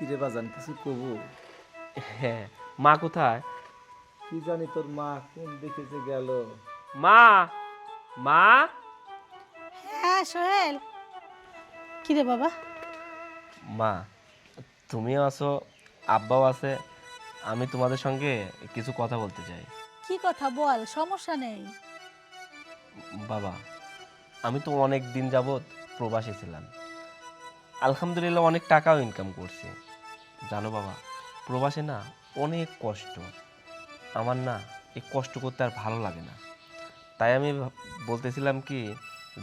কিরে বাজান কিছু কবু? হ্যাঁ, মা কোথায়? কি জানি তোর মা কোন দিকে যে গেল। মা, মা। হ্যাঁ সোহেল, কিরে বাবা? মা, তুমিও আছো, আব্বাও আছে। আমি তোমাদের সঙ্গে কিছু কথা বলতে চাই। কি কথা বল, সমস্যা নেই। বাবা, আমি তো অনেক দিন যাবৎ প্রবাসী ছিলাম। আলহামদুলিল্লাহ অনেক টাকাও ইনকাম করছি। জানো বাবা, প্রবাসে না অনেক কষ্ট। আমার না এই কষ্ট করতে আর ভালো লাগে না। তাই আমি বলতেছিলাম কি,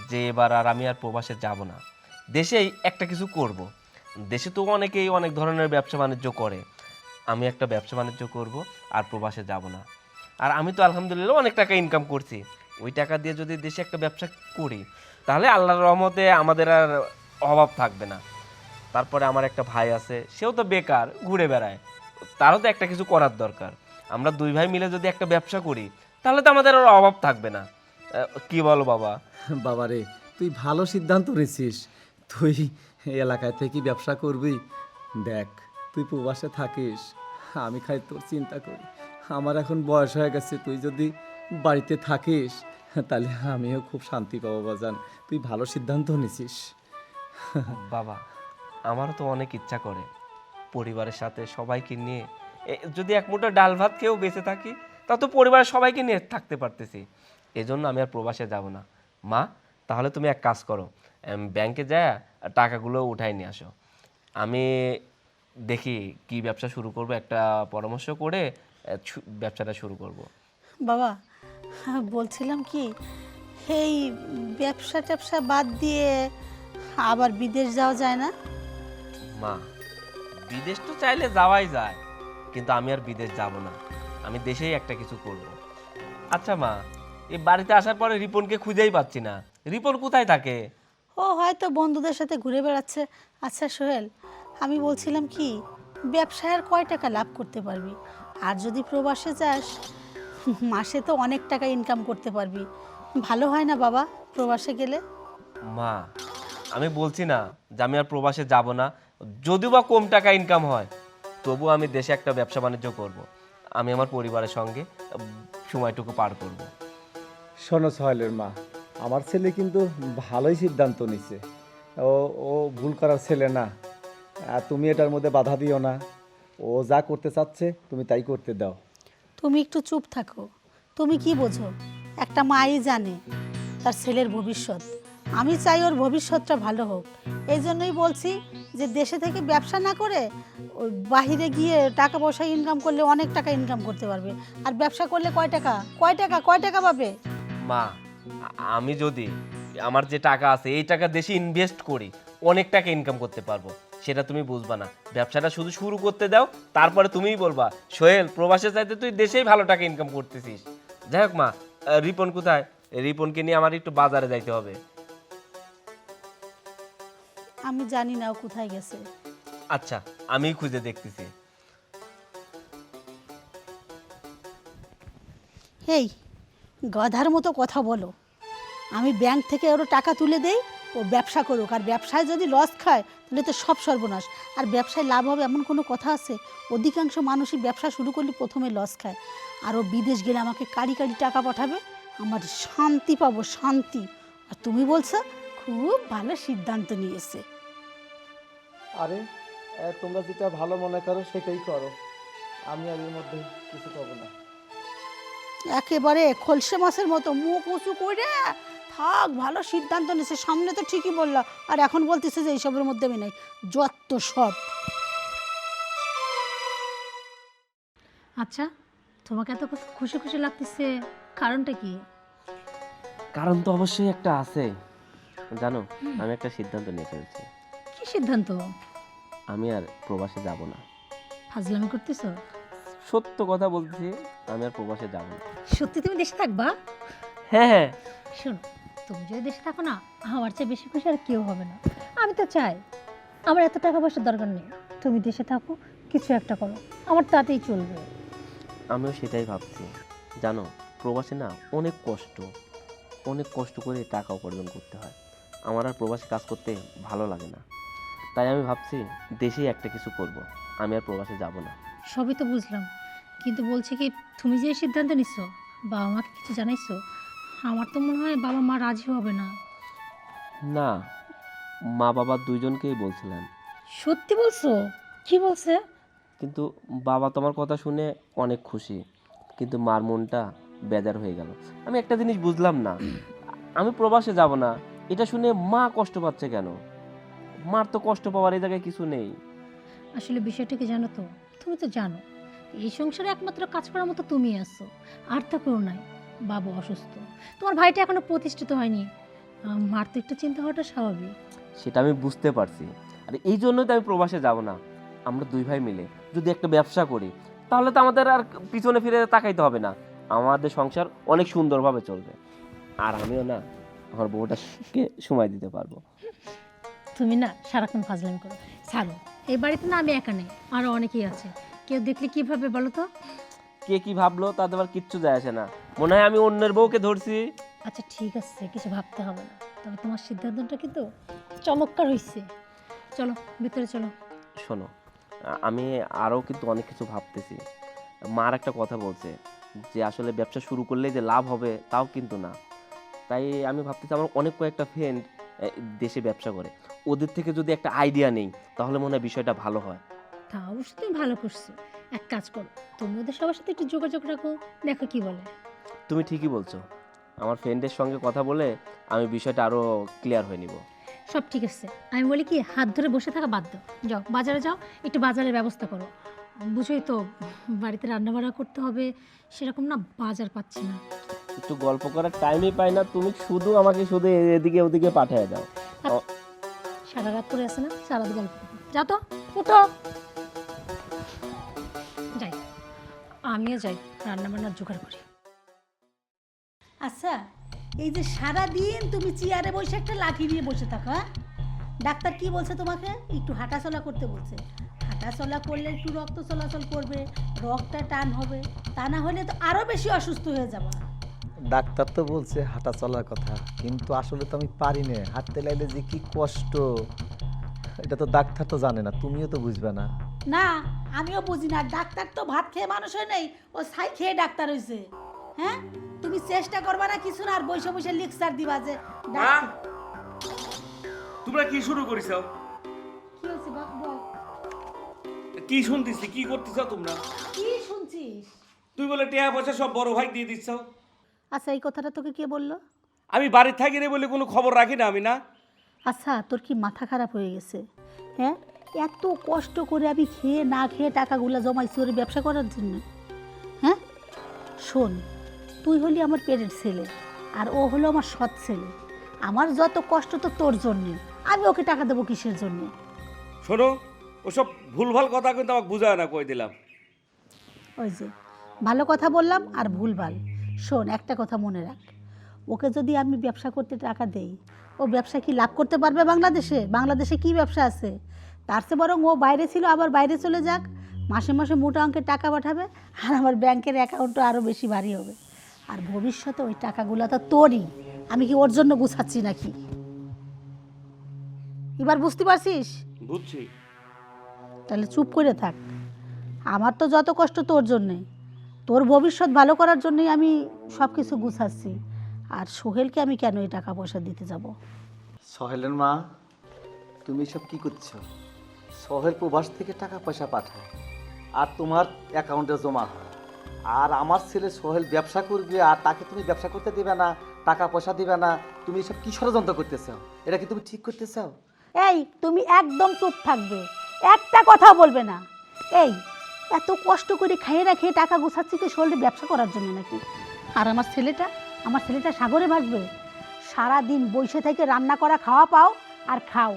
যে এবার আর আমি আর প্রবাসে যাব না, দেশেই একটা কিছু করব। দেশে তো অনেকেই অনেক ধরনের ব্যবসা বাণিজ্য করে, আমি একটা ব্যবসা বাণিজ্য করব আর প্রবাসে যাব না। আর আমি তো আলহামদুলিল্লাহ অনেক টাকা ইনকাম করছি, ওই টাকা দিয়ে যদি দেশে একটা ব্যবসা করি তাহলে আল্লাহর রহমতে আমাদের আর অভাব থাকবে না। তারপরে আমার একটা ভাই আছে, সেও তো বেকার ঘুরে বেড়ায়, তারও তো একটা কিছু করার দরকার। আমরা দুই ভাই মিলে যদি একটা ব্যবসা করি তাহলে তো আমাদের আর অভাব থাকবে না। কি বলো বাবা? বাবারে, তুই ভালো সিদ্ধান্ত নিছিস। তুই এই এলাকায় থেকে ব্যবসা করবি। দেখ, তুই প্রবাসে থাকিস, আমি খাই তোর চিন্তা করি। আমার এখন বয়স হয়ে গেছে, তুই যদি বাড়িতে থাকিস তাহলে আমিও খুব শান্তি পাবো বাজান। তুই ভালো সিদ্ধান্ত নিছিস। বাবা, আমারও তো অনেক ইচ্ছা করে পরিবারের সাথে সবাইকে নিয়ে যদি এক মুঠো ডাল ভাত খেয়েও বেঁচে থাকি, তা তো পরিবারের সবাইকে নিয়ে থাকতে পারতেছি। এজন্য আমি আর প্রবাসে যাব না। মা, তাহলে তুমি এক কাজ করো, ব্যাংকে যায় টাকাগুলো উঠাই নিয়ে আসো। আমি দেখি কি ব্যবসা শুরু করব, একটা পরামর্শ করে ব্যবসাটা শুরু করব। বাবা, বলছিলাম কি, এই ব্যবসা ট্যাবসা বাদ দিয়ে আবার বিদেশ যাওয়া যায় না? মা, বিদেশ তো চাইলে যাওয়াই যায়, কিন্তু আমি আর বিদেশ যাব না, আমি দেশেই একটা কিছু করব। আচ্ছা মা, এই বাড়িতে আসার পরে রিপনকে খুঁজেই পাচ্ছি না, রিপন কোথায় থাকে? ও হয়তো বন্ধুদের সাথে ঘুরে বেড়াচ্ছে। আচ্ছা সোহেল, আমি বলছিলাম কি, ব্যবসায় আর কয় টাকা লাভ করতে পারবি? আর যদি প্রবাসে যাস, মাসে তো অনেক টাকা ইনকাম করতে পারবি। ভালো হয় না বাবা প্রবাসে গেলে? মা, আমি বলছি না যে আমি আর প্রবাসে যাব না, যদিও বা কম টাকা ইনকাম হয় তবু আমি দেশে একটা ব্যবসা বাণিজ্য করব, আমি আমার পরিবারের সঙ্গে সময়টুকু পার করব। শোনো সোহেলের মা, আমার ছেলে কিন্তু ভালোই সিদ্ধান্ত নিছে। ও ও ভুল করার ছেলে না। আর তুমি এটার মধ্যে বাধা দিও না। ও যা করতে চাচ্ছে তুমি তাই করতে দাও। তুমি একটু চুপ থাকো। তুমি কি বোঝো? একটা মাই জানে তার ছেলের ভবিষ্যৎ। আমি চাই ওর ভবিষ্যৎটা ভালো হোক। এই জন্যই বলছি যে দেশে থেকে ব্যবসা না করে ওই বাহিরে গিয়ে টাকা পয়সা ইনকাম করলে অনেক টাকা ইনকাম করতে পারবে। আর ব্যবসা করলে কয় টাকা পাবে? মা, আমি যদি আমার যে টাকা আছে এই টাকা দেশে ইনভেস্ট করি অনেক টাকা ইনকাম করতে পারবো, সেটা তুমি বুঝবা না। ব্যবসাটা শুধু শুরু করতে দাও, তারপরে তুমিই বলবা সোহেল প্রবাসে চাইতে তুই দেশেই ভালো টাকা ইনকাম করতেছিস। যাই হোক মা, রিপন কোথায়? রিপনকে নিয়ে আমার একটু বাজারে যাইতে হবে। আমি জানি না ও কোথায় গেছে। আচ্ছা, আমিই খুঁজে দেখতেছি। এই গাধার মতো কথা বলো। আমি ব্যাংক থেকে ওর টাকা তুলে দেই, ও ব্যবসা করুক। আর ব্যবসায় যদি লস খায় তাহলে তো সব সর্বনাশ। আর ব্যবসায় লাভ হবে এমন কোনো কথা আছে? অধিকাংশ মানুষই ব্যবসা শুরু করলে প্রথমে লস খায়। আর ও বিদেশ গেলে আমাকে কাড়ি কাড়ি টাকা পাঠাবে, আমার শান্তি পাবো, শান্তি। আর তুমি বলছো খুব ভালো সিদ্ধান্ত নিয়েছে। আরে, তোমরা যেটা ভালো মনে করো সেটাই করো, আমি আর এর মধ্যে কিছু করবো না। একেবারে খলসে মাছের মতো মুখ উঁচু করে থাক, ভালো সিদ্ধান্ত নিয়েছে। সামনে তো ঠিকই বললা, আর এখন বলতেছে যে এইসবের মধ্যে আমি নাই। যত সব। আচ্ছা, তোমাকে এত খুশি খুশি লাগতেছে, কারণটা কি? কারণ তো অবশ্যই একটা আছে। জানো, আমি একটা সিদ্ধান্ত নিয়ে ফেলছি। কি সিদ্ধান্ত? আমি আর প্রবাসে যাব না। ফাজলামি করতেছো? সত্য কথা বলছি, আমি আর প্রবাসে যাব না। সত্যি তুমি দেশে থাকবা? হ্যাঁ হ্যাঁ। শোনো, তুমি যদি দেশে থাকো না, আমার চেয়ে বেশি খুশি আর কেউ হবে না। আমি তো চাই, আমার এত টাকা পয়সার দরকার নেই, তুমি দেশে থাকো, কিছু একটা করো, আমার তাতেই চলবে। আমিও সেটাই ভাবছি। জানো, প্রবাসে না অনেক কষ্ট করে টাকা উপার্জন করতে হয়। আমার আর প্রবাসে কাজ করতে ভালো লাগে না। তাই আমি ভাবছি দেশেই একটা কিছু করব, আমি আর প্রবাসে যাব না। সবই তো বুঝলাম, কিন্তু বলছি কি, তুমি যে এই সিদ্ধান্ত নিচ্ছ, বাবা মাকে কিছু জানাইছো? আমার তো মনে হয় বাবা মা রাজি হবে না। না, মা বাবা দুইজনকেই বলছিলাম, সত্যি বলছো? কি বলছে? কিন্তু বাবা তোমার কথা শুনে অনেক খুশি, কিন্তু মার মনটা বেজার হয়ে গেল। আমি একটা জিনিস বুঝলাম না, আমি প্রবাসে যাব না এটা শুনে মা কষ্ট পাচ্ছে কেন? মার তো কষ্ট পাওয়ার এই জায়গায় কিছু নেই। আসলে বিষয়টা কি জানো তো, তুমি তো জানো এই সংসারে একমাত্র কাজ করার মতো তুমি আছো, আর তো কেউ নাই। বাবা অসুস্থ, তোমার ভাইটা এখনো প্রতিষ্ঠিত হয়নি, মার তো একটু চিন্তা হওয়াটা স্বাভাবিক। সেটা আমি বুঝতে পারছি, আর এই জন্যই তো আমি প্রবাসে যাব না। আমরা দুই ভাই মিলে যদি একটা ব্যবসা করি, তাহলে তো আমাদের আর পিছনে ফিরে তাকাইতে হবে না, আমাদের সংসার অনেক সুন্দরভাবে চলবে, আর আমিও না আমার বউটাকে সময় দিতে পারবো। তুমি না সারাক্ষণ ফাজলামি করো, ছাড়ো। এই বাড়িতে না আমি একা নেই, আরও অনেকেই আছে, কেউ দেখলে কিভাবে বলো তো? কে কি ভাবলো তাতে আবার কিচ্ছু যায় আসে না, মনে হয় আমি অন্যের বউকে ধরছি। আচ্ছা ঠিক আছে, কিছু ভাবতে হবে না, তবে তোমার সিদ্ধান্তটা কিন্তু চমৎকার হয়েছে। চলো ভিতরে চলো। শোনো, আমি আরও কিন্তু অনেক কিছু ভাবতেছি। মার একটা কথা বলছে যে আসলে ব্যবসা শুরু করলেই যে লাভ হবে তাও কিন্তু না। তাই আমি ভাবতেছি আমার অনেক কয়েকটা ফ্রেন্ড দেশে ব্যবসা করে, ওদের থেকে যদি একটা আইডিয়া নেই তাহলে মনে হয় বিষয়টা ভালো হয়। তা অবশ্য তুমি ভালো করছো, এক কাজ করো, তুমি ওদের সবার সাথে একটু যোগাযোগ রাখো, দেখো কি বলে। তুমি ঠিকই বলছো, আমার ফ্রেন্ডের সঙ্গে কথা বলে আমি বিষয়টা আরও ক্লিয়ার হয়ে নিব। সব ঠিক আছে, আমি বলি কি, হাত ধরে বসে থাকা বাদ দাও, যাও বাজারে যাও, একটু বাজারের ব্যবস্থা করো। বুঝোই তো, বাড়িতে রান্নাবাড়া করতে হবে, সেরকম না বাজার পাচ্ছি না। একটু গল্প করার টাইমই পাই না, তুমি শুধু আমাকে শুধু এদিকে ওদিকে পাঠিয়ে দাও। সারা রাত করে আছে না, সারা রাত গল্প করবো। যাও তো, উঠো। যাই, আমিও যাই, রান্নাবান্নার জোগাড় করি। আচ্ছা, এই যে সারা দিন তুমি চেয়ারে বসে একটা লাঠি নিয়ে বসে থাকো, হ্যাঁ? ডাক্তার কি বলছে তোমাকে? একটু হাঁটাচলা করতে বলছে। হাঁটাচলা করলে একটু রক্ত চলাচল করবে, রক্তটা টান হবে, তা না হলে তো আরও বেশি অসুস্থ হয়ে যাবে। ডাক্তার তো বলছে হাঁটা চলার কথা, কিন্তু আসলে তো আমি পারি না। হাঁটতে লাগলে যে কি কষ্ট, এটা তো ডাক্তার তো জানে না, তুমিও তো বুঝবে না। না, আমিও বুঝি না। ডাক্তার তো ভাত খেয়ে মানুষ হয় নাই, ও ছাই খেয়ে ডাক্তার হয়েছে। হ্যাঁ, তুমি চেষ্টা করবা না কিছু না, আর বসে বসে লেকচার দিবা যে ডাক্তার। তোমরা কি শুরু করিস? কি হয়েছে বাপ, বল। কি শুনতেছি, কি করতেছ তোমরা? কি শুনছিস? তুই বলে টাকা পয়সা সব বড় ভাই দিয়ে দিচ্ছ। আচ্ছা, এই কথাটা তোকে কে বললো? আমি বাড়ির থাকি রে বলে কোনো খবর রাখি না আমি, না? আচ্ছা, তোর কি মাথা খারাপ হয়ে গেছে? হ্যাঁ, এত কষ্ট করে আমি খেয়ে না খেয়ে টাকাগুলো জমাইছি ওর ব্যবসা করার জন্য। হ্যাঁ, শোন, তুই হলি আমার পেটের ছেলে, আর ও হলো আমার সৎ ছেলে। আমার যত কষ্ট তো তোর জন্যে, আমি ওকে টাকা দেবো কিসের জন্যে? শোনো, ওসব ভুলভাল কথা কিন্তু আমাকে বুঝায় না, কই দিলাম। ওই যে ভালো কথা বললাম আর ভুলভাল। শোন, একটা কথা মনে রাখ, ওকে যদি আমি ব্যবসা করতে টাকা দেই, ও ব্যবসা কি লাভ করতে পারবে বাংলাদেশে? বাংলাদেশে কি ব্যবসা আছে? তার চেয়ে বরং ও বাইরে ছিল, আবার বাইরে চলে যাক, মাসে মাসে মোটা অঙ্কের টাকা পাঠাবে, আর আমার ব্যাংকের অ্যাকাউন্টও আরও বেশি ভারী হবে। আর ভবিষ্যতে ওই টাকাগুলো তো তোরই, আমি কি ওর জন্য গুছাচ্ছি নাকি? এবার বুঝতে পারছিস? বুঝছি। তাহলে চুপ করে থাক। আমার তো যত কষ্ট তোর জন্যে, তোর ভবিষ্যৎ ভালো করার জন্যই আমি সব কিছু গুছাচ্ছি। আর সোহেলকে আমি কেন এই টাকা পয়সা দিতে যাব? সোহেলের মা, তুমি সব কি করছো? সোহেল প্রবাস থেকে টাকা পয়সা পাঠায় আর তোমার অ্যাকাউন্টে জমা হয়, আর আমার ছেলে সোহেল ব্যবসা করবে আর তাকে তুমি ব্যবসা করতে দিবে না, টাকা পয়সা দিবে না। তুমি এসব কি ষড়যন্ত্র করতে চাও? এটা কি তুমি ঠিক করতে চাও? এই, তুমি একদম চুপ থাকবে, একটা কথা বলবে না। এই, এত কষ্ট করে খাইয়ে রাখিয়ে টাকা গুছাচ্ছি কি সোহেলের ব্যবসা করার জন্য নাকি? আর আমার ছেলেটা সাগরে ভাসবে? সারাদিন বসে থেকে রান্না করা খাওয়া পাও আর খাও।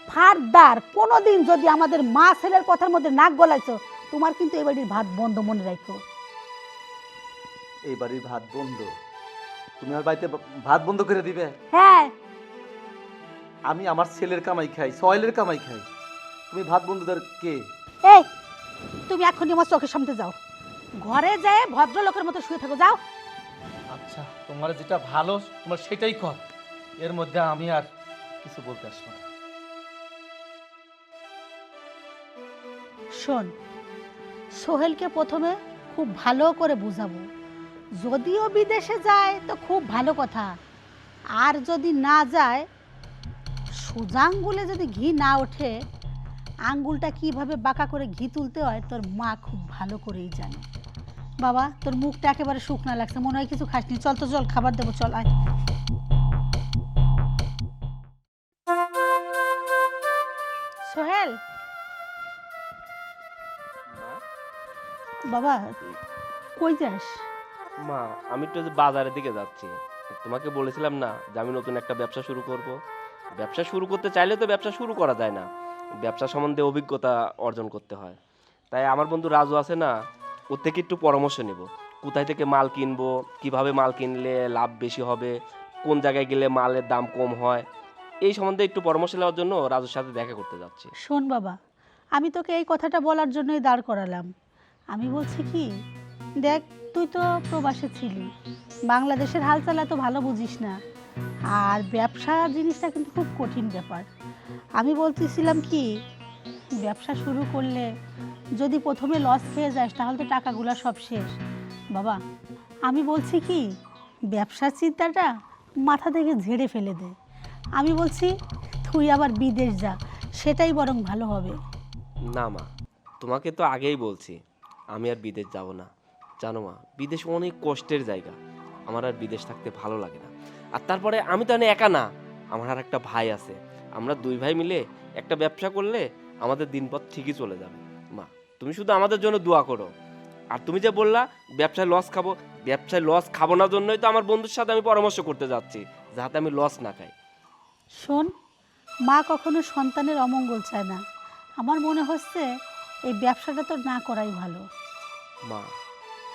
ফারদার কোনো দিন যদি আমাদের মা ছেলের কথার মধ্যে নাক গলাইছো, তোমার কিন্তু এই বাড়ির ভাত বন্ধ, মনে রাখো। এই বাড়ির ভাত বন্ধ? তুমি আমার বাড়িতে ভাত বন্ধ করে দিবে? হ্যাঁ, আমি আমার ছেলের কামাই খাই, সোহেলের কামাই খাই, তুমি ভাত বন্ধুদের কে? এই, তুমি এখনই আমার চোখের সামনে যাও, ঘরে যেয়ে ভদ্রলোকের মতো শুয়ে থাকো, যাও। আচ্ছা, তোমার যেটা ভালো তোমার সেটাই কর, এর মধ্যে আমি আর কিছু বলতে আসবো না। শোন, সোহেলকে প্রথমে খুব ভালো করে বুঝাবো। যদিও বিদেশে যায় তো খুব ভালো কথা, আর যদি না যায়, সোজা আঙ্গুলে যদি ঘি না ওঠে, আঙ্গুলটা কিভাবে বাঁকা করে ঘি তুলতে হয় তোর মা খুব ভালো করেই জানে। বাবা, তোর মুখটা একেবারে শুকনা লাগছে, মনে হয় কিছু খাসনি। চল তো চল, খাবার দেবো, চল আয়। সোহেল, বাবা কই যাস? মা, আমি একটু যে বাজারের দিকে যাচ্ছি। তোমাকে বলেছিলাম না যে আমি নতুন একটা ব্যবসা শুরু করব। ব্যবসা শুরু করতে চাইলে তো ব্যবসা শুরু করা যায় না, ব্যবসা সম্বন্ধে অভিজ্ঞতা অর্জন করতে হয়। তাই আমার বন্ধু রাজু আছে না, ওর থেকে একটু পরামর্শ নেব। কোথায় থেকে মাল কিনবো, কিভাবে মাল কিনলে লাভ বেশি হবে, কোন জায়গায় গেলে মালের দাম কম হয়, এই সম্বন্ধে একটু পরামর্শ নেওয়ার জন্য রাজুর সাথে দেখা করতে যাচ্ছি। শোন বাবা, আমি তোকে এই কথাটা বলার জন্যই দাঁড় করালাম। আমি বলছি কি, দেখ তুই তো প্রবাসে ছিলি, বাংলাদেশের হালচাল এত ভালো বুঝিস না, আর ব্যবসা জিনিসটা কিন্তু খুব কঠিন ব্যাপার। আমি বলতেছিলাম কি, ব্যবসা শুরু করলে যদি প্রথমে লস খেয়ে যাস তাহলে তো টাকাগুলো সব শেষ। বাবা, আমি বলছি কি, ব্যবসার চিন্তাটা মাথা থেকে ঝেড়ে ফেলে দে। আমি বলছি তুই আবার বিদেশ যা, সেটাই বরং ভালো হবে। না মা, তোমাকে তো আগেই বলছি আমি আর বিদেশ যাব না। জানো মা, বিদেশ অনেক কষ্টের জায়গা, আমার আর বিদেশ থাকতে ভালো লাগে না। আর তারপরে আমি তো একা না, আমার আর একটা ভাই আছে। আমরা দুই ভাই মিলে একটা ব্যবসা করলে আমাদের দিনপথ ঠিকই চলে যাবে। মা, তুমি শুধু আমাদের জন্য দোয়া করো। আর তুমি যে বললা ব্যবসায় লস খাবো, ব্যবসায় লস খাবো না জন্যই তো আমার বন্ধুর সাথে আমি পরামর্শ করতে যাচ্ছি, যাতে আমি লস না খাই। শোন, মা কখনো সন্তানের অমঙ্গল চায় না। আমার মনে হচ্ছে এই ব্যবসাটা তো না করাই ভালো। মা,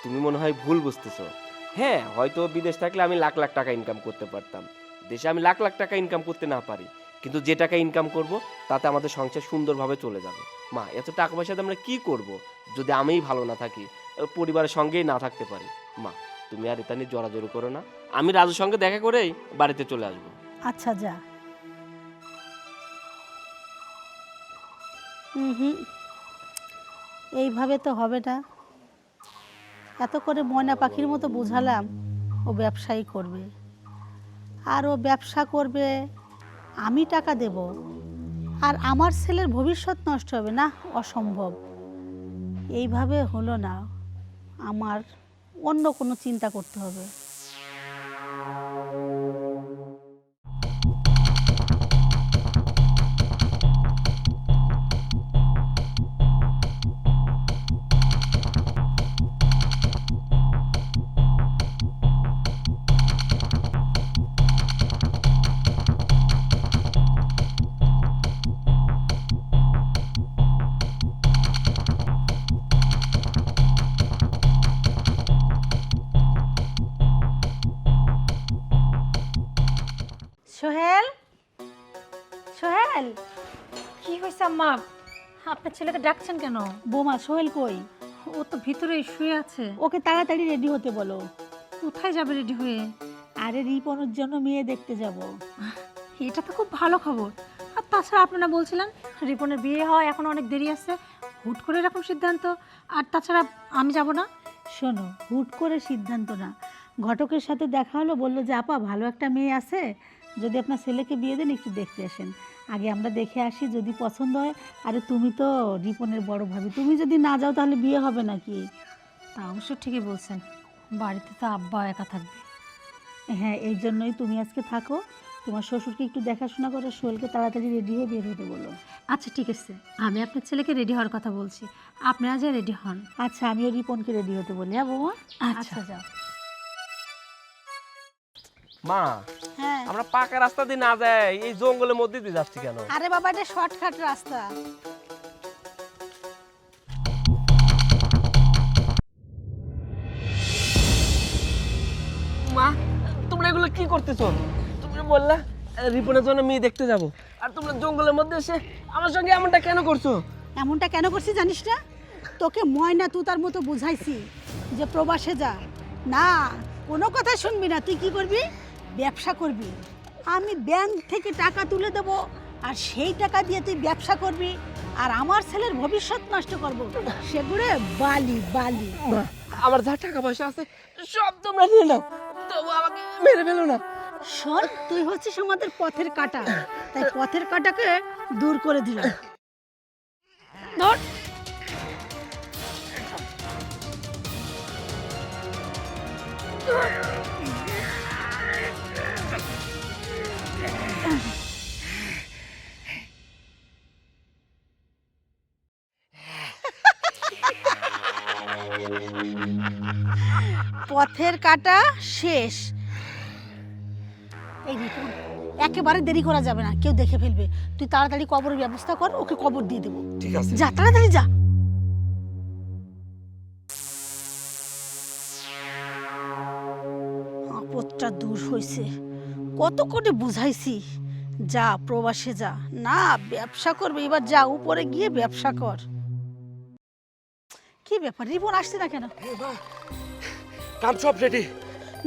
তুমি মনে হয় ভুল বুঝতেছো। হ্যাঁ, হয়তো বিদেশ থাকলে আমি লাখ লাখ টাকা ইনকাম করতে পারতাম, দেশে আমি লাখ লাখ টাকা ইনকাম করতে না পারি, কিন্তু যে টাকা ইনকাম করব তাতে আমাদের সংসার সুন্দরভাবে চলে যাবে। মা, এত টাকা পয়সাতে আমরা কি করব যদি আমিই ভালো না থাকি, পরিবারের সঙ্গেই না থাকতে পারি? মা, তুমি আর এটা নিয়ে জোরাজোরি করো না, আমি রাজুর সঙ্গে দেখা করেই বাড়িতে চলে আসবো। আচ্ছা যা। হুম, এইভাবে তো হবে না। এত করে ময়না পাখির মতো বুঝালাম ও ব্যবসাই করবে, আর ও ব্যবসা করবে, আমি টাকা দেব, আর আমার ছেলের ভবিষ্যৎ নষ্ট হবে না, অসম্ভব। এইভাবে হলো না, আমার অন্য কোনো চিন্তা করতে হবে। সোহেল, সোহেল, কি হয়েছে আম্মা? আপনার ছেলেকে ডাকছেন কেন? বোমা, সোহেল কই? ও তো ভিতরে শুয়ে আছে। ওকে তাড়াতাড়ি রেডি হতে বলো। কোথায় যাবে রেডি হয়ে? আরে রিপনের জন্য মেয়ে দেখতে যাব। এটা তো খুব ভালো খবর। আর তাছাড়া আপনারা বলছিলেন রিপনের বিয়ে হয়, এখন অনেক দেরি আছে, হুট করে এরকম সিদ্ধান্ত। আর তাছাড়া আমি যাব না। শোনো, হুট করে সিদ্ধান্ত না, ঘটকের সাথে দেখা হলো, বললো যে আপা ভালো একটা মেয়ে আছে, যদি আপনার ছেলেকে বিয়ে দেন একটু দেখতে আসেন। আগে আমরা দেখে আসি, যদি পছন্দ হয়। আরে তুমি তো রিপনের বড় ভাবি, তুমি যদি না যাও তাহলে বিয়ে হবে নাকি? তা অবশ্য ঠিকই বলছেন, বাড়িতে তো আব্বা একা থাকবে। হ্যাঁ, এই জন্যই তুমি আজকে থাকো, তোমার শ্বশুরকে একটু দেখাশোনা করো, সোহেলকে তাড়াতাড়ি রেডি হয়ে বের হতে বলো। আচ্ছা ঠিক আছে, আমি আপনার ছেলেকে রেডি হওয়ার কথা বলছি, আপনারা যা রেডি হন। আচ্ছা, আমিও রিপনকে রেডি হতে বলি। হ্যাঁ বৌমা? আচ্ছা। আচ্ছা যাও। মা, হ্যাঁ। আমরা পাকা রাস্তা দিয়ে না যাই, এই জঙ্গলের মধ্যে দিয়ে যাচ্ছি কেন? আরে বাবা, এটা শর্টকাট রাস্তা। মা, তোমরা এগুলো কি করতেছো? তুমি বললা রিপনের জন্য মেয়ে দেখতে যাব, আর তোমরা জঙ্গলের মধ্যে এসে আমার সঙ্গে এমনটা কেন করছো? এমনটা কেন করছি জানিস না? তোকে ময়না তুতার মতো বুঝাইছি যে প্রবাসে যা, না কোনো কথা শুনবি না। তুই কি করবি? ব্যবসা করবি। আমি ব্যাংক থেকে টাকা তুলে দেবো, আর সেই টাকা দিয়ে তুই ব্যবসা করবি। আর আমার ছেলের ভবিষ্যৎ নষ্ট করব সেগুলো বালি বালি। মা, আমার যা টাকা পয়সা আছে সব তোমরা নিয়ে নাও, তবু আমাকে মেরে ফেলো না। শোন, তুই হচ্ছিস আমাদের পথের কাঁটা, তাই পথের কাঁটাকে দূর করে দিলাম। ধর। পথের কাঁটা শেষ। এই রিপন, একেবারে দেরি করা যাবে না, কেউ দেখে ফেলবে। তুই তাড়াতাড়ি কবরের ব্যবস্থা কর, ওকে কবর দিয়ে দেবো। ঠিক আছে। যা তাড়াতাড়ি যা। আপদটা দূর হয়েছে, কত করে বুঝাইছি যা প্রবাসে যা, না ব্যবসা করবে এবার, যা উপরে গিয়ে ব্যবসা কর। কি ব্যাপার, রিপন আসছে না কেন? কাম সব রেডি।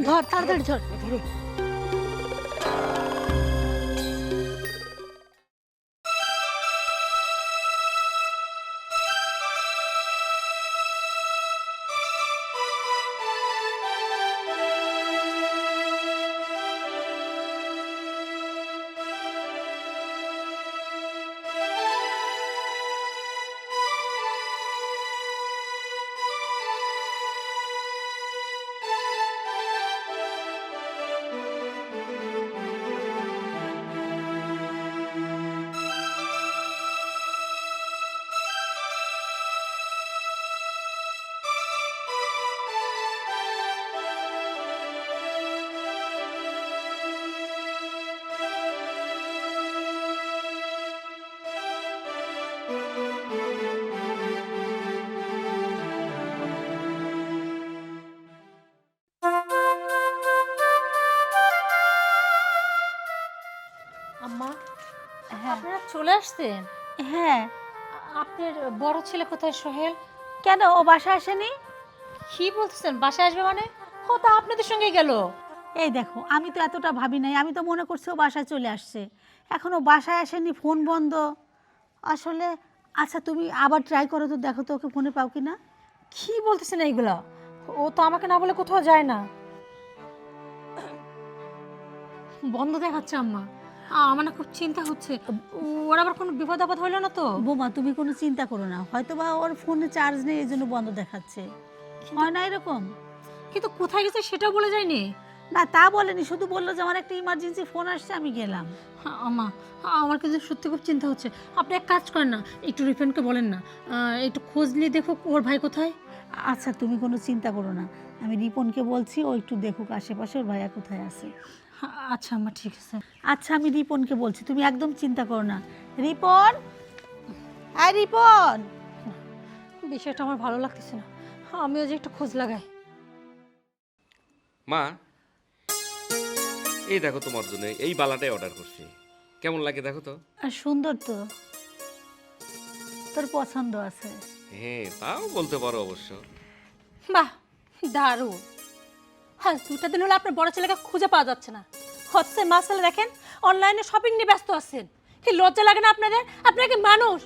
ধর তাড়াতাড়ি ধর। আম্মা, আপনারা চলে আসছেন? হ্যাঁ, আপনার বড় ছেলে কোথায়, সোহেল? কেন ও বাসা আসেনি? কি বলতেছেন, বাসায় আসবে মানে? ও তো আপনাদের সঙ্গে গেল। এই দেখো, আমি তো এতটা ভাবি নাই, আমি তো মনে করছি ও বাসায় চলে আসছে, এখনো বাসায় আসেনি, ফোন বন্ধ আসলে। আচ্ছা তুমি আবার ট্রাই করো তো, দেখো তো ওকে ফোনে পাও কি না। কি বলতেছেন এইগুলা? ও তো আমাকে না বলে কোথাও যায় না। বন্ধ দেখাচ্ছে আম্মা। আমার না খুব চিন্তা হচ্ছে, ওর আবার কোনো বিপদ আপদ হইলো না তো? বোমা তুমি কোনো চিন্তা করো না, হয়তো বা ওর ফোনে চার্জ নেই এই জন্য বন্ধ দেখাচ্ছে, হয় না এরকম? কিন্তু কোথায় গেছে সেটাও বলে যায়নি। না তা বলেনি, শুধু বললো যে আমার একটা ইমার্জেন্সি ফোন আসছে, আমি গেলাম। আম্মা, আমার কিন্তু সত্যি খুব চিন্তা হচ্ছে। আপনি এক কাজ করেন না, একটু রিফান্ডকে বলেন না, একটু খোঁজ নিয়ে দেখো ওর ভাই কোথায়। আচ্ছা তুমি কোনো চিন্তা করো না, আমি রিপনকে বলছি ও একটু দেখুক আশেপাশে ওর ভাইয়া কোথায় আছে। আচ্ছা আম্মা, ঠিক আছে। আচ্ছা আমি রিপনকে বলছি, তুমি একদম চিন্তা করো না। রিপন, আয় রিপন। বিষয়টা আমার ভালো লাগতেছে না, আমিও যে একটু খোঁজ লাগাই। মা, এই দেখো তোমার জন্য এই বালাটাই অর্ডার করছি, কেমন লাগে দেখো তো। আর সুন্দর তো, তোর পছন্দ আছে। হ্যাঁ তাও বলতে পারো অবশ্য। বাহ, দারুণ। হ্যাঁ, 2টা দিন হলো আপনার বড় ছেলেকে খুঁজে পাওয়া যাচ্ছে না। হচ্ছে মাসালে দেখেন অনলাইনে শপিং নিয়ে ব্যস্ত আছেন। কি লজ্জা লাগে না আপনাদের? আপনাকে মানুষ,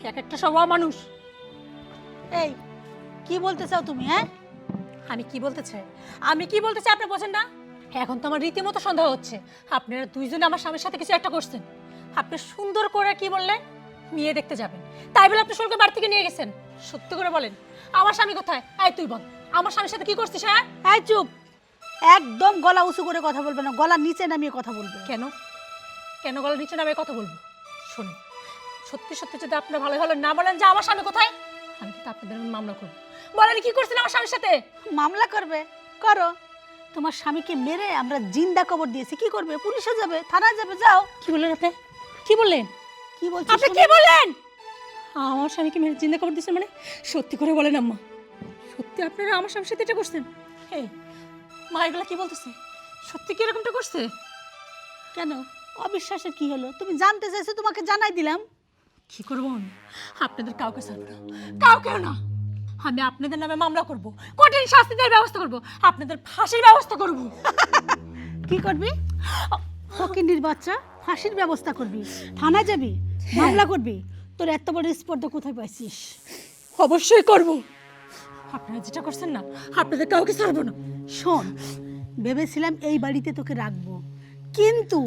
এক একটা স্বভাব মানুষ। এই কি বলতে চাও তুমি? হ্যাঁ আমি কি বলতে চাই, আপনি বোঝেন না? এখন তো আমার রীতিমতো সন্দেহ হচ্ছে আপনারা দুইজনে আমার স্বামীর সাথে কিছু একটা করছেন। আপনি সুন্দর করে কি বললেন, মেয়ে দেখতে যাবেন, তাই বলে আপনি শুল্ক বাড়ি থেকে নিয়ে গেছেন। সত্যি করে বলেন, আমার স্বামী কোথায়? এই তুই বল, আমার স্বামীর সাথে কি করছিস? হ্যাঁ, এই চুপ, একদম গলা উঁচু করে কথা বলবে না, গলা নিচে নামিয়ে কথা বলবে। কেন কেন গলার নিচে নামে কথা বলবো? শুনুন, সত্যি সত্যি যদি আপনারা ভালো ভালো না বলেন যে আমার স্বামী কোথায়, আমি কিন্তু আপনাদের মামলা করবো। বলেন কি করছেন আমার স্বামীর সাথে? মামলা করবে? করো। তোমার স্বামীকে মেরে আমরা জিন্দা কবর দিয়েছি, কি করবে? পুলিশে যাবে, থানায় যাবে, যাও। কি বললেন আপনি? কি বললেন? কি বলছো? আপনি কি বললেন? আমার স্বামীকে মেরে জিন্দা কবর দিয়েছেন মানে? সত্যি করে বলেন আম্মা, সত্যি আপনারা আমার স্বামীর সাথে এটা করছেন? এই মা, এগুলা কি বলতেছে? সত্যি কি এরকমটা করছে? কেন অবিশ্বাসের কি হলো? তুমি জানতে চাইছো, তোমাকে জানাই দিলাম। কি করবো আমি? আপনাদের কাউকে ছাড়বো না, কাউকেও না। আমি আপনাদের নামে মামলা করব, কঠিন শাস্তি দেওয়ার ব্যবস্থা করব, আপনাদের ফাঁসির ব্যবস্থা করব। কি করবি? ফকিন্নির বাচ্চা, ফাঁসির ব্যবস্থা করবি, থানায় যাবি, মামলা করবি? তোর এত বড় স্পর্ধা কোথায় পাইছিস? অবশ্যই করব। আপনারা যেটা করছেন না, আপনাদের কাউকে ছাড়বো না। শোন, ভেবেছিলাম এই বাড়িতে তোকে রাখবো, কিন্তু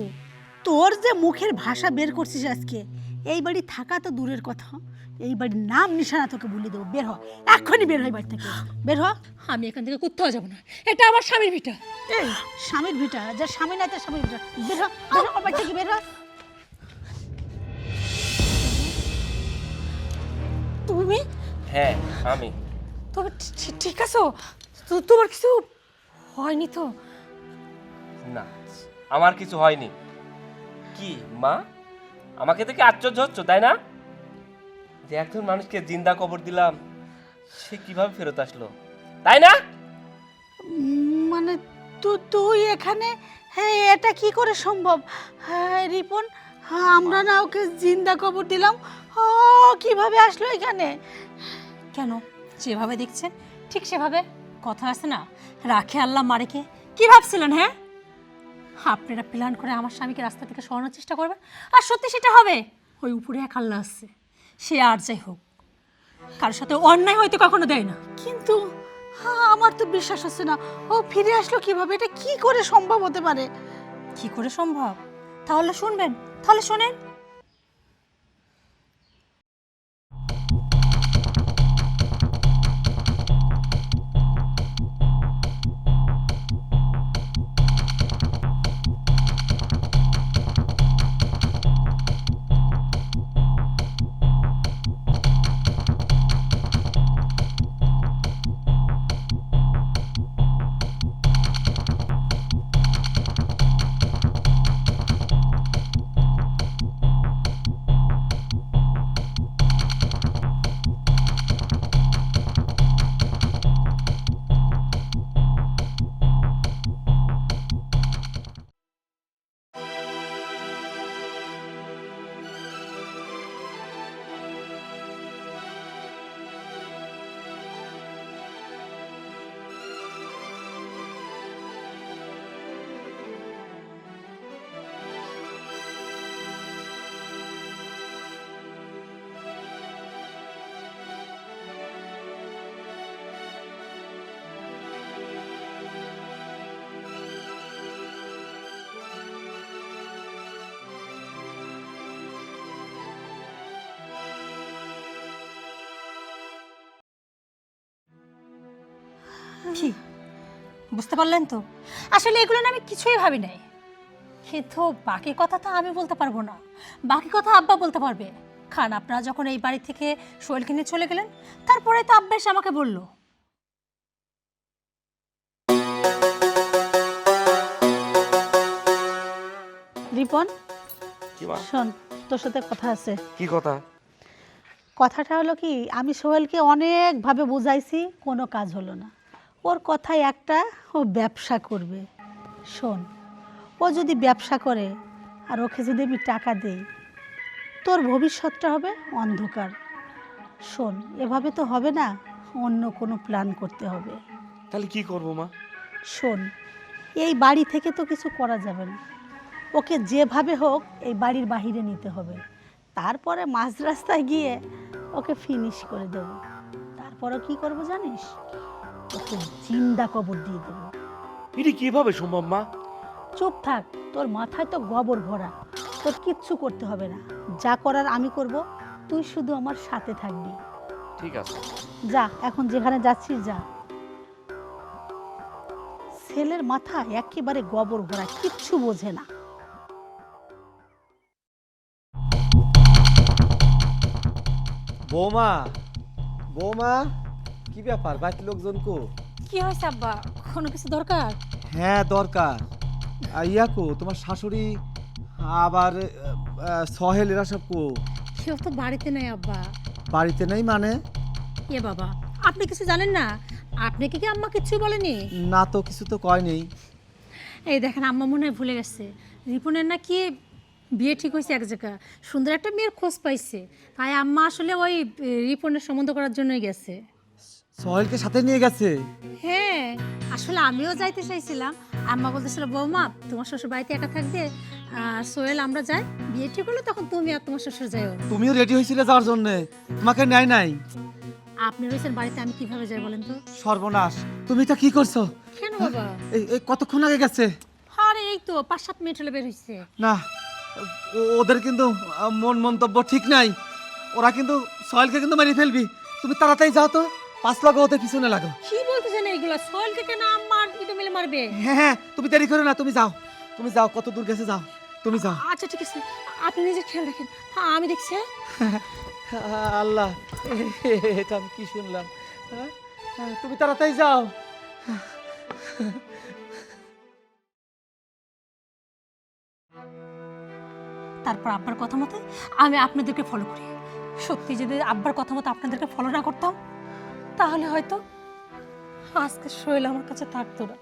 তোর যে মুখের ভাষা বের করছিস আজকে, এই বাড়ি থাকা তো দূরের কথা, এই বাড়ির নাম নিশানা তোকে বলে দেবো। বের হ, এক্ষুনি বের হয় বাড়ি থেকে, বের হ। আমি এখান থেকে কোথাও যাব না, এটা আমার স্বামীর ভিটা। এই স্বামীর ভিটা, যা স্বামী নাই তার স্বামীর ভিটা, বের হ, বের হ, আমার বাড়ি থেকে বের হ। তুমি হ্যাঁ আমি। তবে ঠিক আছো তো? তোমার কিছু হয়নি তো? না, আমার কিছু হয়নি। কি মা, আমাকে দেখে আশ্চর্য হচ্ছ তাই না? যে একজন মানুষকে জিন্দা কবর দিলাম, সে কিভাবে ফেরত আসলো, তাই না? মানে তুই এখানে? হ্যাঁ, এটা কি করে সম্ভব? হ্যাঁ রিপন, হ্যাঁ, আমরা না ওকে জিন্দা কবর দিলাম, ও কিভাবে আসলো এখানে? কেন, যেভাবে দেখছেন ঠিক সেভাবে। কথা আছে না, রাখে আল্লাহ মারেকে। কি ভাবছিলেন? হ্যাঁ, আপনারা প্ল্যান করে আমার স্বামীকে রাস্তা থেকে সরানোর চেষ্টা করবেন, আর সত্যি সেটা হবে। ওই উপরে এক আল্লাহ আছে, সে আর যাই হোক কারোর সাথে অন্যায় হয়তো কখনো দেয় না। কিন্তু হ্যাঁ, আমার তো বিশ্বাস হচ্ছে না, ও ফিরে আসলো কিভাবে? এটা কি করে সম্ভব হতে পারে? কি করে সম্ভব? তাহলে শুনবেন, তাহলে শোনেন। কি বুঝতে পারলেন তো? আসলে এগুলো না আমি কিছুই ভাবি নাই, কিন্তু বাকি কথা তো আমি বলতে পারবো না, বাকি কথা আব্বা বলতে পারবে। খান, আপনারা যখন এই বাড়ি থেকে সোহেলকে নিয়ে চলে গেলেন, তারপরে তো আব্বা এসে আমাকে বলল। রিপন, কি মা? শোন, তোর সাথে কথা আছে। কি কথা? কথাটা হলো কি, আমি সোহেলকে অনেকভাবে বুঝাইছি, কোনো কাজ হলো না। ওর কথাই একটা, ও ব্যবসা করবে। শোন, ও যদি ব্যবসা করে আর ওকে যদি আমি টাকা দিই, তোর ভবিষ্যৎটা হবে অন্ধকার। শোন, এভাবে তো হবে না, অন্য কোনো প্ল্যান করতে হবে। তাহলে কি করবো মা? শোন, এই বাড়ি থেকে তো কিছু করা যাবে না, ওকে যেভাবে হোক এই বাড়ির বাহিরে নিতে হবে। তারপরে মাঝ রাস্তায় গিয়ে ওকে ফিনিশ করে দেব। তারপরে কি করব জানিস? ওকে জিন্দা কবর দিয়ে দেব। এটা কিভাবে সম্ভব মা? চুপ থাক, তোর মাথায় তো গোবর ভরা, তোর কিচ্ছু করতে হবে না। যা করার আমি করব, তুই শুধু আমার সাথে থাকবি। ঠিক আছে। যা, এখন যেখানে যাচ্ছিস যা। ছেলের মাথা একেবারে গোবর ভরা, কিচ্ছু বোঝে না। বৌমা, বৌমা, কি ব্যাপার? বাকি লোকজন কো? কি হয়েছে আব্বা, কোনো কিছু দরকার? হ্যাঁ দরকার। ইয়াকো তোমার শাশুড়ি, আবার সহেল, এরা সব কো? কেউ তো বাড়িতে নেই আব্বা। বাড়িতে নেই মানে? এ বাবা, আপনি কিছু জানেন না? আপনাকে কি আম্মা কিছু বলেনি? না তো, কিছু তো কয় নেই। এই দেখেন, আম্মা মনে হয় ভুলে গেছে, রিপনের নাকি বিয়ে ঠিক হয়েছে এক জায়গায়, সুন্দর একটা মেয়ের খোঁজ পাইছে, তাই আম্মা আসলে ওই রিপনের সম্বন্ধ করার জন্যই গেছে। সহেলকে সাথে নিয়ে গেছে? হ্যাঁ, আসলে আমিও যাইতে চাইছিলাম, আম্মা বলতেছিল বৌমা তোমার শ্বশুর বাড়িতে একা থাকবে, আর সোহেল আমরা যাই, বিয়ে ঠিক হলো তখন তুমি আর তোমার শ্বশুর যাইও। তুমিও রেডি হয়েছিলে যাওয়ার জন্য, তোমাকে নেয় নাই? আপনি রয়েছেন বাড়িতে, আমি কিভাবে যাই বলেন তো? সর্বনাশ, তুমি এটা কি করছো? কেন বাবা? এই কতক্ষণ আগে গেছে? আরে এই তো 5-7 মিনিট হলে বের হইছে। না, ওদের কিন্তু মন মন্তব্য ঠিক নাই। ওরা কিন্তু সোহেলকে কিন্তু মেরে ফেলবি। তুমি তাড়াতাড়ি যাও তো, 5 লাখ ওদের পিছনে লাগো। কি বলতেছেন এইগুলা? সোহেলকে কেন আম্মার ইটো মিলে মারবে? হ্যাঁ হ্যাঁ, তুমি দেরি করো না, তুমি যাও, তুমি যাও, কত দূর গেছে যাও, তুমি যাও। আচ্ছা ঠিক আছে, আপনি নিজে খেয়াল রাখেন। হ্যাঁ আমি দেখছি। আল্লাহ, এটা আমি কি শুনলাম? হ্যাঁ? তুমি তাড়াতাড়ি যাও। তারপর আব্বার কথা মতো আমি আপনাদেরকে ফলো করি। সত্যি যদি আব্বার কথা মতো আপনাদেরকে ফলো না করতাম, তাহলে হয়তো আজকে সোহেল আমার কাছে থাকতো না।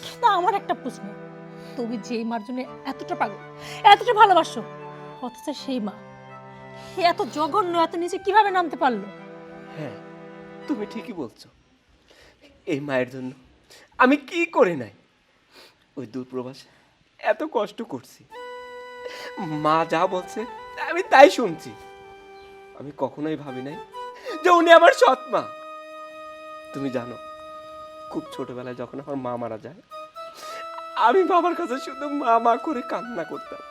কিন্তু আমার একটা প্রশ্ন, তুমি যেই মার জন্য এতটা পাগল, এতটা ভালোবাসো, অথচ সেই মা এত জঘন্য, এত নিচে কিভাবে নামতে পারলো? হ্যাঁ, তুমি ঠিকই বলছো। এই মায়ের জন্য আমি কি করে নাই? ওই দূরপ্রবাসে এত কষ্ট করছি, মা যা বলছে আমি তাই শুনছি। আমি কখনোই ভাবি নাই যে উনি আমার সৎ মা। তুমি জানো, খুব ছোটবেলায় যখন আমার মা মারা যায়, আমি বাবার কাছে শুধু মা মা করে কান্না করতাম।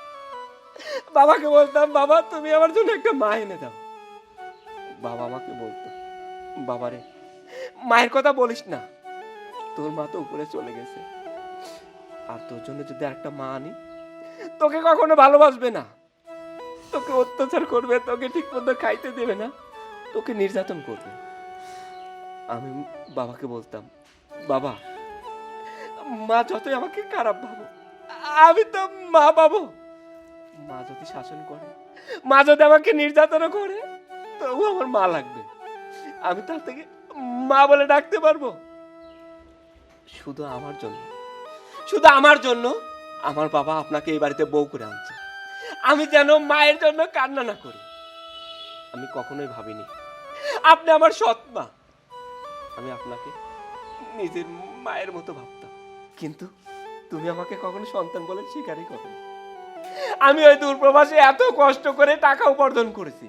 বাবাকে বলতাম, বাবা তুমি আমার জন্য একটা মা এনে দাও। বাবা আমাকে বলতো, বাবারে মায়ের কথা বলিস না, তোর মা তো উপরে চলে গেছে, আর তোর জন্য যদি আরেকটা মা আনি, তোকে কখনো ভালোবাসবে না, তোকে অত্যাচার করবে, তোকে ঠিক মতো খাইতে দেবে না, তোকে নির্যাতন করবে। আমি বাবাকে বলতাম, বাবা মা যতই আমাকে খারাপ ভাবো, আমি তো মা পাবো। মা যদি শাসন করে, মা যদি আমাকে নির্যাতন করে, তবু আমার মা লাগবে, আমি তার থেকে মা বলে ডাকতে পারবো। শুধু আমার জন্য, শুধু আমার জন্য আমার বাবা আপনাকে এই বাড়িতে বউ করে আনছে, আমি যেন মায়ের জন্য কান্না না করি। আমি কখনোই ভাবিনি আপনি আমার সৎ মা। আমি আপনাকে নিজের মায়ের মতো ভাবতাম, কিন্তু তুমি আমাকে কখনো সন্তান বলে স্বীকারই করো। আমি ওই দূরপ্রবাসে এত কষ্ট করে টাকা উপার্জন করেছি,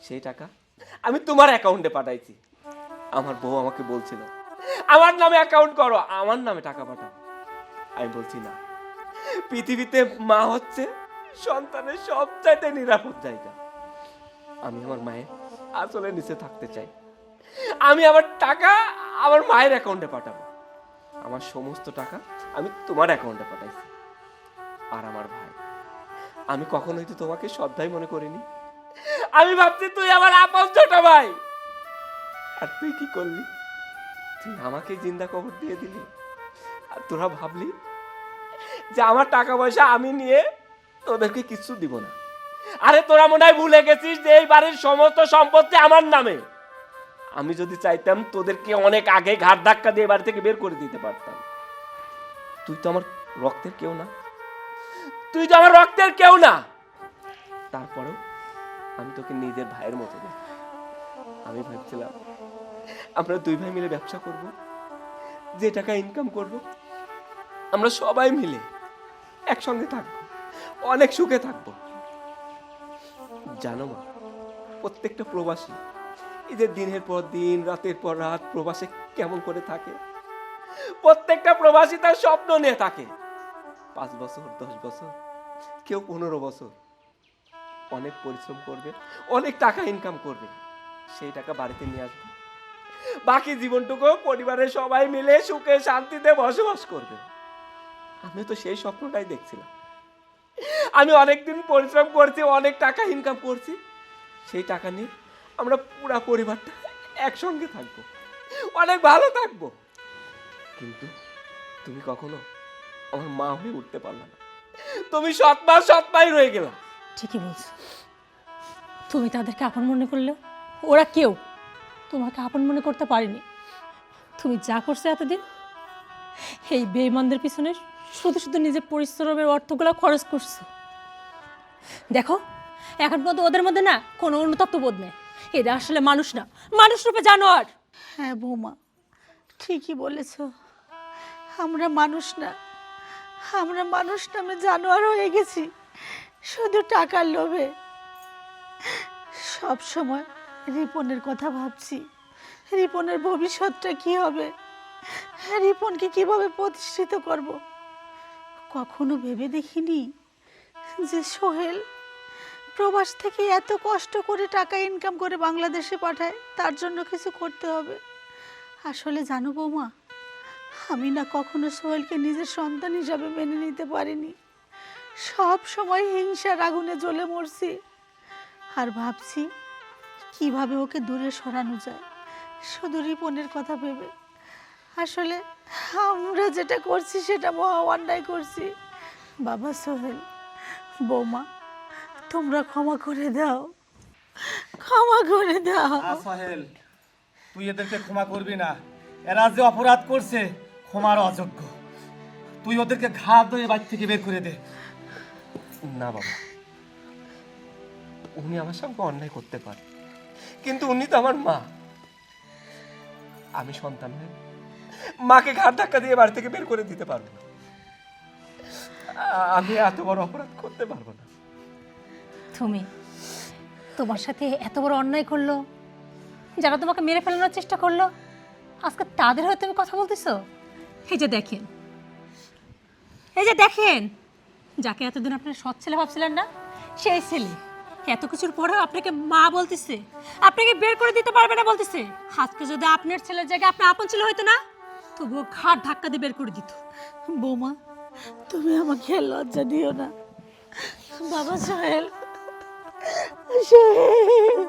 সেই টাকা আমি তোমার অ্যাকাউন্টে পাঠাইছি। আমার বউ আমাকে বলছিল, আমার নামে অ্যাকাউন্ট করো, আমার নামে টাকা পাঠাও। আমি বলছি না, পৃথিবীতে মা হচ্ছে সন্তানের সবচাইতে নিরাপদ জায়গা। আমি আমার মায়ের আসলে নিচে থাকতে চাই। আমি আমার টাকা আমার মায়ের অ্যাকাউন্টে পাঠাবো। আমার সমস্ত টাকা আমি তোমার অ্যাকাউন্টে পাঠাইছি। আর আমার ভাই, আমি কখনোই তো তোমাকে শ্রদ্ধাই মনে করিনি। আমি ভাবছি তুই আমার আপন ছোট ভাই, আর তুই কি করলি? তুই আমাকে জিন্দা কবর দিয়ে দিলি, আর তোরা ভাবলি যে আমার টাকা পয়সা আমি নিয়ে তোদেরকে কিছু দিব না। আরে তোরা মনে হয় ভুলে গেছিস যে এই বাড়ির সমস্ত সম্পত্তি আমার নামে। আমি যদি চাইতাম তোদেরকে অনেক আগে ঘাট ধাক্কা দিয়ে বাড়ি থেকে বের করে দিতে পারতাম। তুই তো আমার রক্তের কেউ না, তুই তো আমার রক্তের কেউ না। তারপরেও আমি তোকে নিজের ভাইয়ের মতো দেখি। আমি ভাবছিলাম আমরা দুই ভাই মিলে ব্যবসা করব, যে টাকা ইনকাম করব আমরা সবাই মিলে একসঙ্গে থাকবো, অনেক সুখে থাকবো। জানো মা, প্রত্যেকটা প্রবাসী এই যে দিনের পর দিন, রাতের পর রাত প্রবাসে কেমন করে থাকে, প্রত্যেকটা প্রবাসী তার স্বপ্ন নিয়ে থাকে। 5 বছর, 10 বছর, কেউ 15 বছর অনেক পরিশ্রম করবে, অনেক টাকা ইনকাম করবে, সেই টাকা বাড়িতে নিয়ে আসবে, বাকি জীবনটুকু পরিবারের সবাই মিলে সুখে শান্তিতে বসবাস করবে। আমি তো সেই স্বপ্নটাই দেখছিলাম। আমি অনেকদিন পরিশ্রম করছি, অনেক টাকা ইনকাম করছি, সেই টাকা নিয়ে আমরা পুরা পরিবারটা একসঙ্গে থাকবো, অনেক ভালো থাকবো। কিন্তু তুমি কখনো আমার মা হয়ে উঠতে পারলে না, তুমি সৎমাই রয়ে গেলা। ঠিকই বলছো, তুমি তাদেরকে আপন মনে করলেও ওরা কেউ তোমাকে আপন মনে করতে পারেনি। তুমি যা করছো এতদিন, এই বেঈমানদের পিছনে শুধু শুধু নিজের পরিশ্রমের অর্থগুলো খরচ করছো। দেখো, এখন পর্যন্ত ওদের মধ্যে না কোনো অনুতপ্ত বোধ নেই। এরা আসলে মানুষ না, মানুষ রূপে জানোয়ার। হ্যাঁ বৌমা, ঠিকই বলেছ, আমরা মানুষ না, আমরা মানুষ নামে জানোয়ার হয়ে গেছি শুধু টাকার লোভে। সব সময় রিপনের কথা ভাবছি, রিপনের ভবিষ্যৎটা কি হবে, রিপনকে কিভাবে প্রতিষ্ঠিত করব। কখনো ভেবে দেখিনি যে সোহেল প্রবাস থেকে এত কষ্ট করে টাকা ইনকাম করে বাংলাদেশে পাঠায়, তার জন্য কিছু করতে হবে। আসলে জানো বৌমা, আমি না কখনো সোহেলকে নিজের সন্তান হিসাবে মেনে নিতে পারিনি। সব সময় হিংসার আগুনে জ্বলে মরছি আর ভাবছি কিভাবে ওকে দূরে সরানো যায়, শুধু রিপনের কথা ভেবে। আসলে আমরা যেটা করছি সেটা মহা অন্যায় করছি। বাবা সোহেল, বৌমা, তোমরা ক্ষমা করে দাও, ক্ষমা করে দাও। সোহেল, তুই এদেরকে ক্ষমা করবি না। এরা যে অপরাধ করছে ক্ষমার অযোগ্য। তুই ওদেরকে ঘাট ধরে বাড়ি থেকে বের করে দে। না বাবা, উনি আমার সঙ্গে অন্যায় করতে পারে, কিন্তু উনি তো আমার মা। আমি সন্তান হয়ে মাকে ঘাট ধাক্কা দিয়ে বাড়ি থেকে বের করে দিতে পারবো না। আমি এত বড় অপরাধ করতে পারবো না। তুমি তোমার সাথে এত বড় অন্যায় করলো, যারা তোমাকে মেরে ফেলানোর চেষ্টা করলো, আজকে তাদের হয়ে তুমি কথা বলতেছো? এই যে দেখেন, এই যে দেখেন, যাকে এতদিন আপনার সৎ ছেলে ভাবছিলেন না, সেই ছেলে এত কিছুর পরেও আপনাকে মা বলতেছে, আপনাকে বের করে দিতে পারবে না বলতেছে। আজকে যদি আপনার ছেলের জায়গায় আপনার আপন ছেলে হইতো না, তবুও ঘাট ধাক্কা দিয়ে বের করে দিত। বৌমা, তুমি আমাকে আর লজ্জা দিও না। বাবা সোহেল, সোহেল।